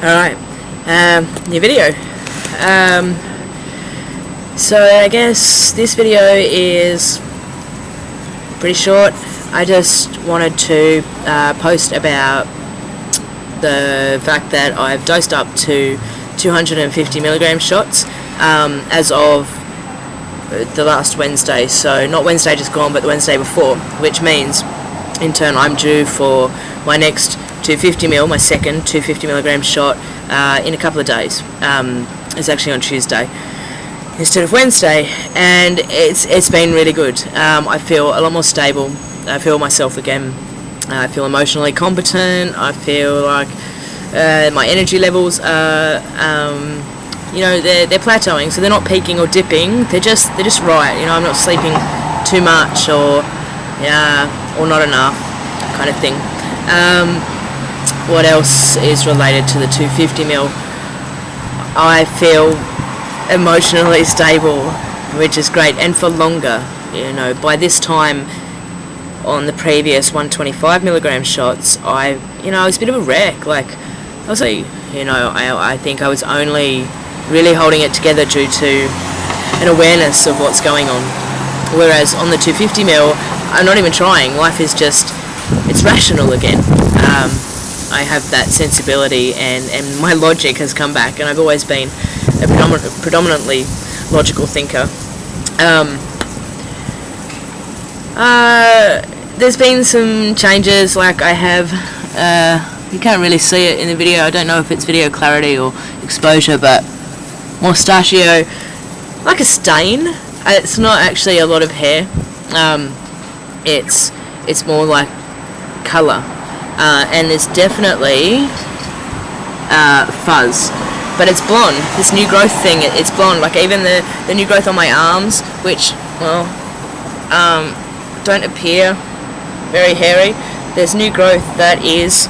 Alright, new video. So I guess this video is pretty short. I just wanted to post about the fact that I've dosed up to 250 milligram shots as of the last Wednesday. So not Wednesday just gone, but the Wednesday before, which means in turn I'm due for my next 250 ml, my second 250 milligram shot in a couple of days. It's actually on Tuesday instead of Wednesday, and it's been really good. I feel a lot more stable. I feel myself again. I feel emotionally competent. I feel like my energy levels are, they're plateauing, so they're not peaking or dipping. They're just right. I'm not sleeping too much or not enough, kind of thing. What else is related to the 250 ml? I feel emotionally stable, which is great, and for longer. By this time on the previous 125 milligram shots, I was a bit of a wreck. Like, I think I was only really holding it together due to an awareness of what's going on. Whereas on the 250 ml, I'm not even trying. Life is it's rational again. I have that sensibility, and my logic has come back, and I've always been a predominantly logical thinker. There's been some changes, like I have, you can't really see it in the video, I don't know if it's video clarity or exposure, but mustachio, like a stain. It's not actually a lot of hair, it's more like colour. And there's definitely fuzz, but it's blonde. This new growth thing, it's blonde. Like even the new growth on my arms, which don't appear very hairy. There's new growth that is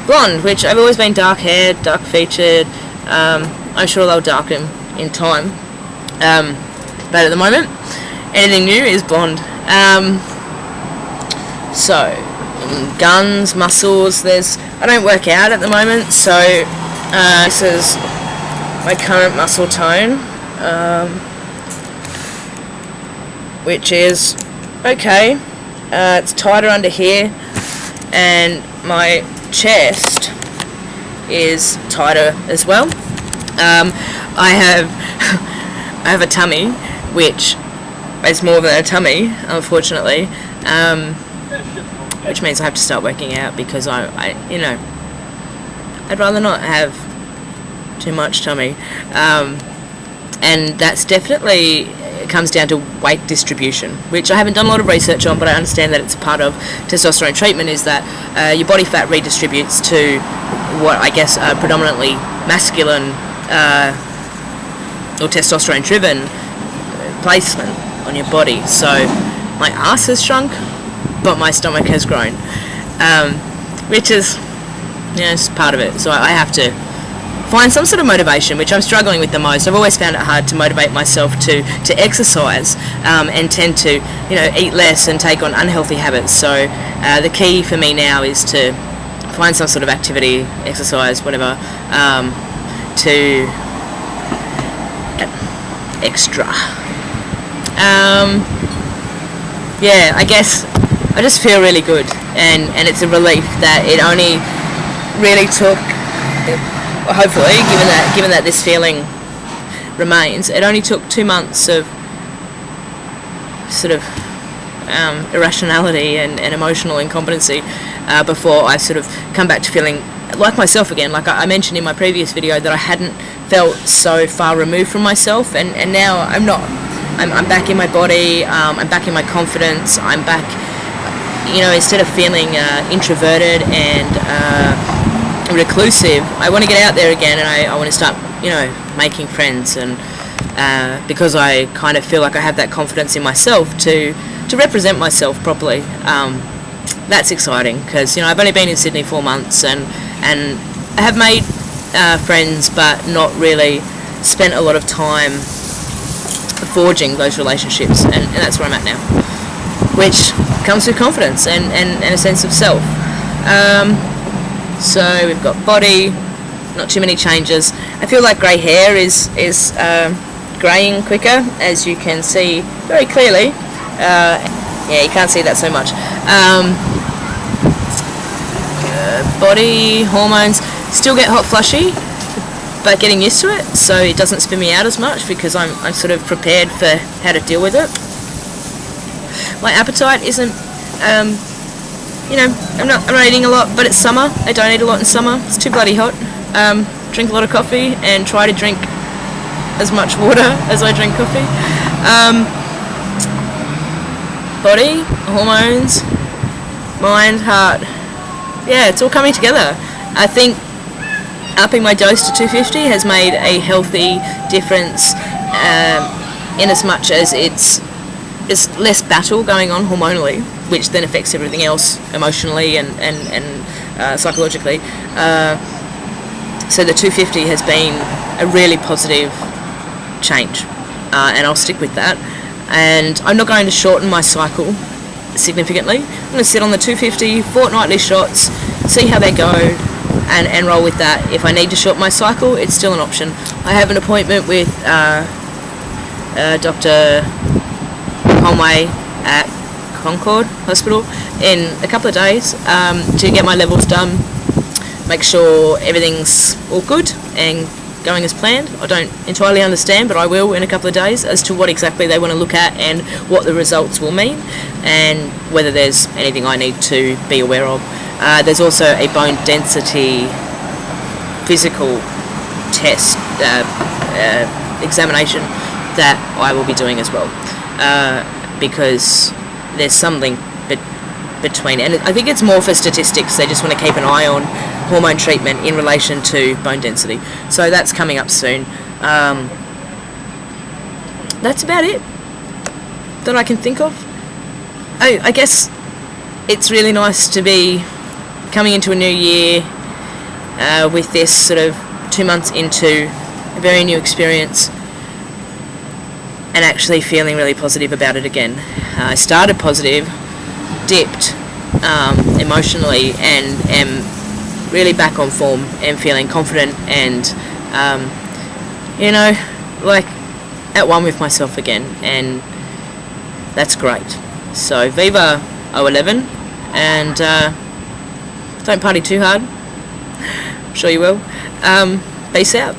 blonde, which I've always been dark haired, dark featured. I'm sure they'll darken in time, but at the moment, anything new is blonde. So. Guns, muscles, I don't work out at the moment, so this is my current muscle tone, which is okay. It's tighter under here, and my chest is tighter as well. I have a tummy, which is more than a tummy, unfortunately. Which means I have to start working out, because I'd rather not have too much tummy, and that's definitely, it comes down to weight distribution, which I haven't done a lot of research on, but I understand that it's a part of testosterone treatment, is that your body fat redistributes to what I guess are predominantly masculine or testosterone driven placement on your body. So my ass has shrunk, but my stomach has grown, which is it's part of it. So I have to find some sort of motivation, which I'm struggling with the most. I've always found it hard to motivate myself to exercise, and tend to eat less and take on unhealthy habits. So the key for me now is to find some sort of activity, exercise, whatever, to extra. I guess I just feel really good, and it's a relief that it only really took, hopefully, given that this feeling remains, it only took 2 months of sort of irrationality and emotional incompetency before I sort of come back to feeling like myself again. Like I mentioned in my previous video that I hadn't felt so far removed from myself, and now I'm not. I'm back in my body, I'm back in my confidence, I'm back, instead of feeling introverted and reclusive, I want to get out there again, and I want to start, making friends, and because I kind of feel like I have that confidence in myself to represent myself properly. That's exciting, because, I've only been in Sydney 4 months, and I have made friends, but not really spent a lot of time forging those relationships, and that's where I'm at now, which comes with confidence and a sense of self. So we've got body, not too many changes. I feel like grey hair is greying quicker, as you can see very clearly. Yeah, you can't see that so much. Body, hormones, still get hot flushy, but getting used to it, so it doesn't spin me out as much because I'm sort of prepared for how to deal with it. My appetite isn't, you know, I'm not eating a lot, but it's summer. I don't eat a lot in summer. It's too bloody hot. Drink a lot of coffee and try to drink as much water as I drink coffee. Body, hormones, mind, heart. Yeah, it's all coming together. I think upping my dose to 250 has made a healthy difference, in as much as it's less battle going on hormonally, which then affects everything else emotionally and psychologically. So the 250 has been a really positive change, and I'll stick with that. And I'm not going to shorten my cycle significantly. I'm going to sit on the 250 fortnightly shots, see how they go, and roll with that. If I need to shorten my cycle, it's still an option. I have an appointment with Dr. Conway at Concord Hospital in a couple of days to get my levels done, make sure everything's all good and going as planned. I don't entirely understand, but I will in a couple of days, as to what exactly they want to look at and what the results will mean, and whether there's anything I need to be aware of. There's also a bone density physical test examination that I will be doing as well, because there's some link between, and I think it's more for statistics. They just want to keep an eye on hormone treatment in relation to bone density. So that's coming up soon. That's about it that I can think of. Oh, I guess it's really nice to be coming into a new year with this sort of 2 months into a very new experience and actually feeling really positive about it again. I started positive, dipped emotionally, and am really back on form and feeling confident and you know, like at one with myself again, and that's great. So Viva 011, and don't party too hard. I'm sure you will. Peace out.